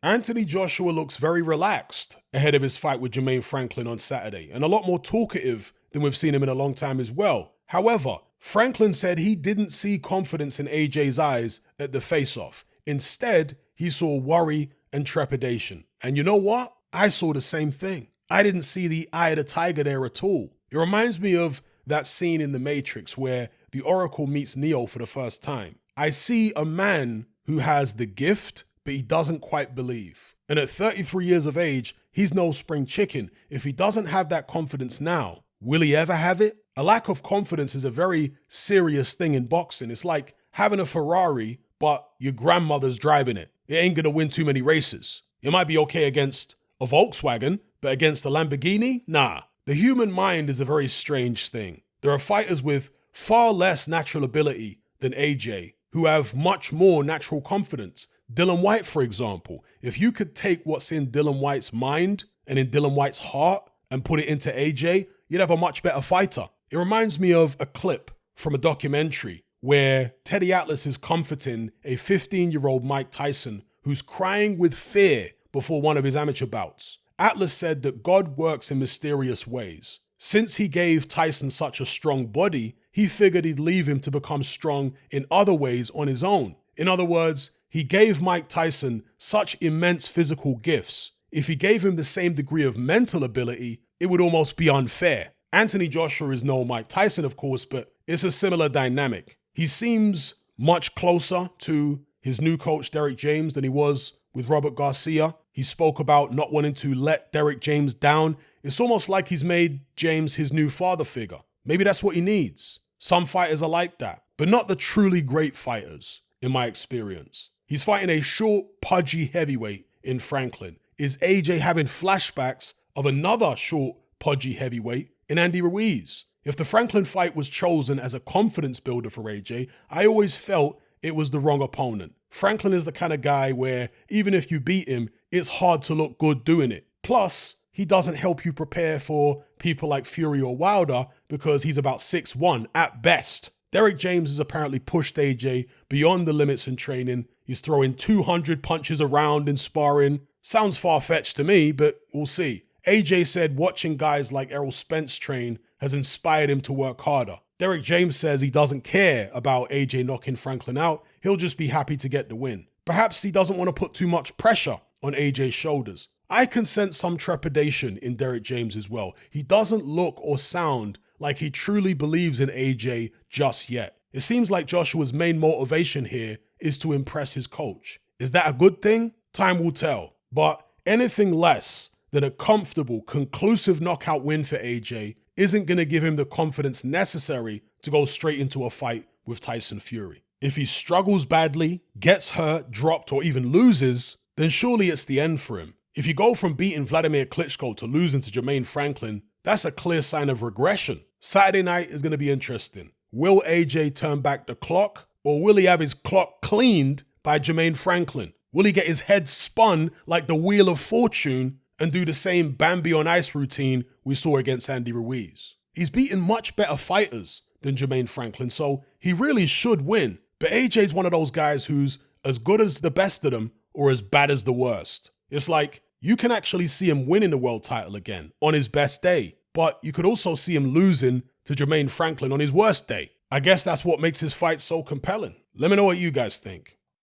Anthony Joshua looks very relaxed ahead of his fight with Jermaine Franklin on Saturday, and a lot more talkative than we've seen him in a long time as well. However, Franklin said he didn't see confidence in AJ's eyes at the face-off. Instead, he saw worry and trepidation. And you know what? I saw the same thing. I didn't see the eye of the tiger there at all. It reminds me of that scene in The Matrix where the Oracle meets Neo for the first time. I see a man who has the gift, but he doesn't quite believe. And at 33 years of age, he's no spring chicken. If he doesn't have that confidence now, will he ever have it? A lack of confidence is a very serious thing in boxing. It's like having a Ferrari, but your grandmother's driving it. It ain't gonna win too many races. It might be okay against a Volkswagen, but against a Lamborghini? Nah. The human mind is a very strange thing. There are fighters with far less natural ability than AJ who have much more natural confidence. Dylan White, for example. If you could take what's in Dylan White's mind and in Dylan White's heart and put it into AJ, you'd have a much better fighter. It reminds me of a clip from a documentary where Teddy Atlas is comforting a 15-year-old Mike Tyson who's crying with fear before one of his amateur bouts. Atlas said that God works in mysterious ways. Since he gave Tyson such a strong body, he figured he'd leave him to become strong in other ways on his own. In other words, he gave Mike Tyson such immense physical gifts. If he gave him the same degree of mental ability, it would almost be unfair. Anthony Joshua is no Mike Tyson, of course, but it's a similar dynamic. He seems much closer to his new coach, Derek James, than he was with Robert Garcia. He spoke about not wanting to let Derek James down. It's almost like he's made James his new father figure. Maybe that's what he needs. Some fighters are like that, but not the truly great fighters, in my experience. He's fighting a short, pudgy heavyweight in Franklin. Is AJ having flashbacks of another short, pudgy heavyweight in Andy Ruiz? If the Franklin fight was chosen as a confidence builder for AJ, I always felt it was the wrong opponent. Franklin is the kind of guy where even if you beat him, it's hard to look good doing it. Plus, he doesn't help you prepare for people like Fury or Wilder because he's about 6'1" at best. Derek James has apparently pushed AJ beyond the limits in training. He's throwing 200 punches around in sparring. Sounds far-fetched to me, but we'll see. AJ said watching guys like Errol Spence train has inspired him to work harder. Derek James says he doesn't care about AJ knocking Franklin out. He'll just be happy to get the win. Perhaps he doesn't want to put too much pressure on AJ's shoulders. I can sense some trepidation in Derek James as well. He doesn't look or sound like he truly believes in AJ just yet. It seems like Joshua's main motivation here is to impress his coach. Is that a good thing? Time will tell. But anything less than a comfortable, conclusive knockout win for AJ isn't going to give him the confidence necessary to go straight into a fight with Tyson Fury. If he struggles badly, gets hurt, dropped, or even loses, then surely it's the end for him. If you go from beating Vladimir Klitschko to losing to Jermaine Franklin, that's a clear sign of regression. Saturday night is going to be interesting. Will AJ turn back the clock, or will he have his clock cleaned by Jermaine Franklin? Will he get his head spun like the Wheel of Fortune and do the same Bambi on ice routine we saw against Andy Ruiz? He's beaten much better fighters than Jermaine Franklin, so he really should win. But AJ's one of those guys who's as good as the best of them or as bad as the worst. It's like you can actually see him winning the world title again on his best day, but you could also see him losing to Jermaine Franklin on his worst day. I guess that's what makes his fight so compelling. Let me know what you guys think.